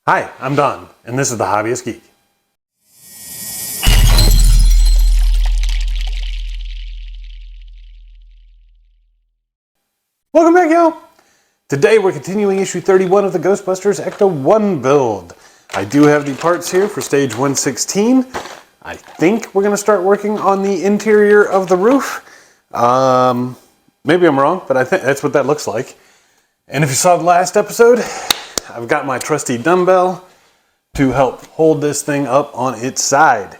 Hi, I'm Don, and this is The Hobbyist Geek. Welcome back, y'all. Today we're continuing issue 31 of the Ghostbusters Ecto-1 build. I do have the parts here for stage 116. I think we're going to start working on the interior of the roof. Maybe I'm wrong, but I think that's what that looks like. And if you saw the last episode, I've got my trusty dumbbell to help hold this thing up on its side.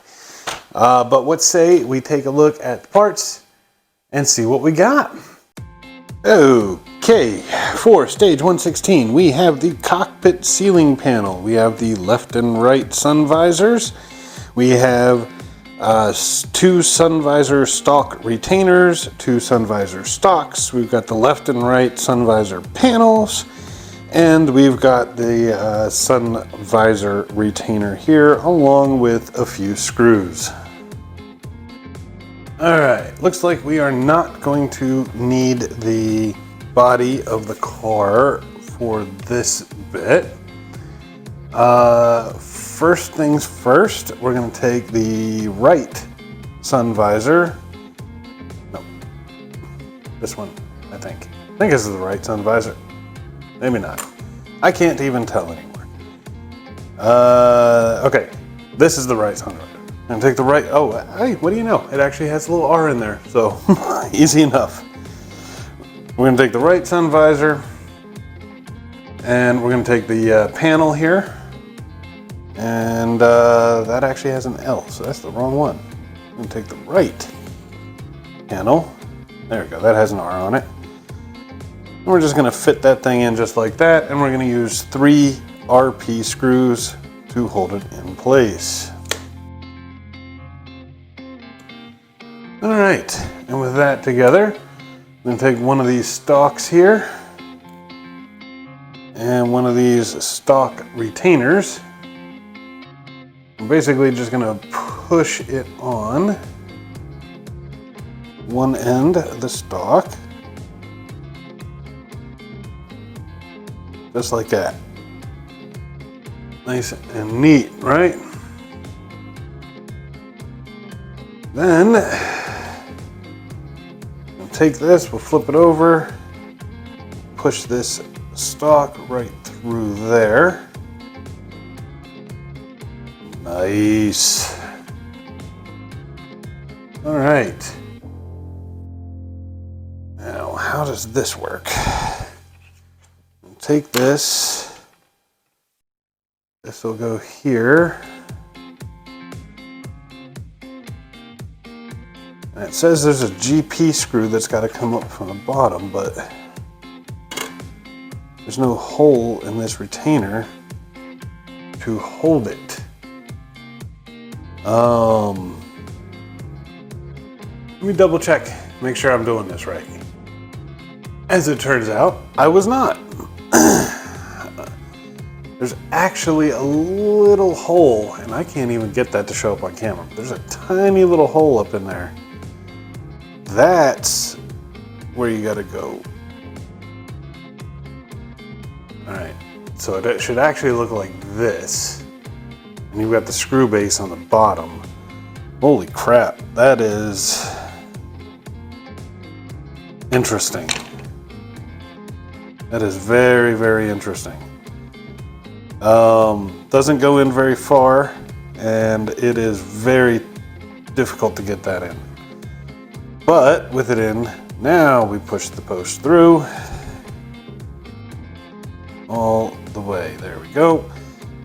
But what say we take a look at the parts and see what we got. Okay, for stage 116, we have the cockpit ceiling panel. We have the left and right sun visors. We have two sun visor stalk retainers, two sun visor stalks. We've got the left and right sun visor panels. And we've got the sun visor retainer here, along with a few screws. All right, looks like we are not going to need the body of the car for this bit. First things first, we're going to take the right sun visor. No, this one, I think. I think this is the right sun visor. Maybe not. I can't even tell anymore. Okay, this is the right sun visor. And take the right, oh, hey, what do you know? It actually has a little R in there, so easy enough. We're gonna take the right sun visor, and we're gonna take the panel here, and that actually has an L, so that's the wrong one. I'm gonna take the right panel. There we go, that has an R on it. And we're just gonna fit that thing in just like that, and we're gonna use 3 RP screws to hold it in place. All right, and with that together, I'm gonna take one of these stalks here and one of these stalk retainers. I'm basically just gonna push it on one end of the stalk. Just like that. Nice and neat, right? Then, we'll take this, we'll flip it over, push this stalk right through there. Nice. All right. Now, how does this work? Take this will go here, and it says there's a GP screw that's got to come up from the bottom, but there's no hole in this retainer to hold it. Let me double check, make sure I'm doing this right. As it turns out, I was not. There's actually a little hole, and I can't even get that to show up on camera. There's a tiny little hole up in there. That's where you gotta go. All right, so it should actually look like this. And you've got the screw base on the bottom. Holy crap, that is interesting. That is very, very interesting. Doesn't go in very far, and it is very difficult to get that in. But with it in, now we push the post through all the way. There we go.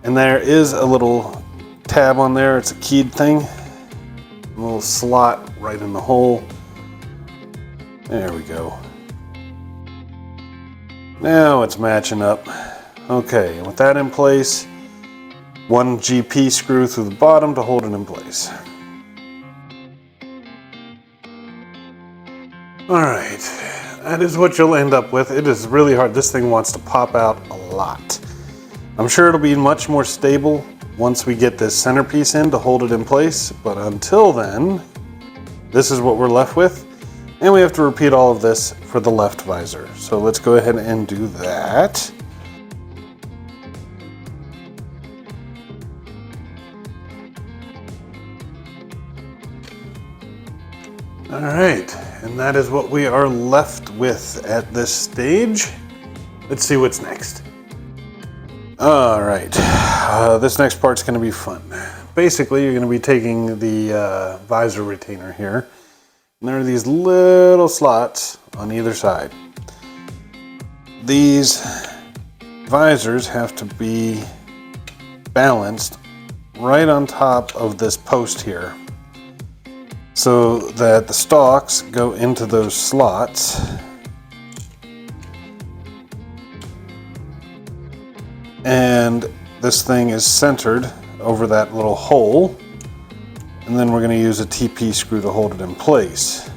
And there is a little tab on there. It's a keyed thing. A little slot right in the hole. There we go. Now it's matching up. Okay, and with that in place, one GP screw through the bottom to hold it in place. All right, that is what you'll end up with. It is really hard. This thing wants to pop out a lot. I'm sure it'll be much more stable once we get this centerpiece in to hold it in place, but until then, this is what we're left with. And we have to repeat all of this for the left visor. So let's go ahead and do that. All right, and that is what we are left with at this stage. Let's see what's next. All right, this next part's gonna be fun. Basically, you're gonna be taking the visor retainer here, and there are these little slots on either side. These visors have to be balanced right on top of this post here, so that the stalks go into those slots. And this thing is centered over that little hole. And then we're going to use a TP screw to hold it in place.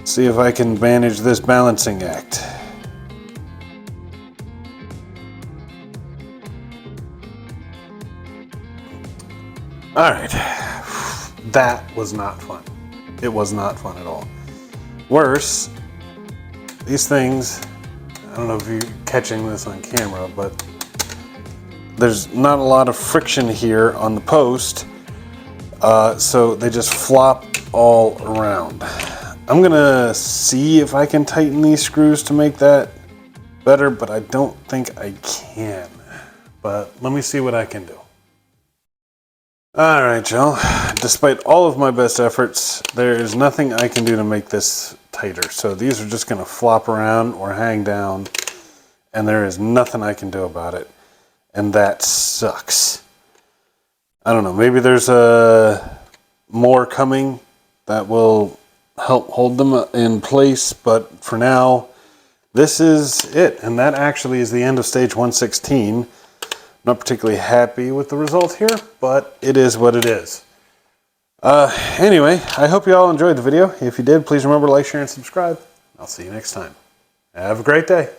See if I can manage this balancing act. All right. That was not fun. It was not fun at all. Worse, these things, I don't know if you're catching this on camera, but there's not a lot of friction here on the post, so they just flop all around. I'm gonna see if I can tighten these screws to make that better, but I don't think I can. But let me see what I can do. All right, y'all. Despite all of my best efforts, there is nothing I can do to make this tighter. So these are just gonna flop around or hang down, and there is nothing I can do about it. And that sucks. I don't know, maybe there's more coming that will help hold them in place, but for now, this is it. And that actually is the end of stage 116. Not particularly happy with the result here, but it is what it is. Anyway, I hope you all enjoyed the video. If you did, please remember to like, share, and subscribe. I'll see you next time. Have a great day.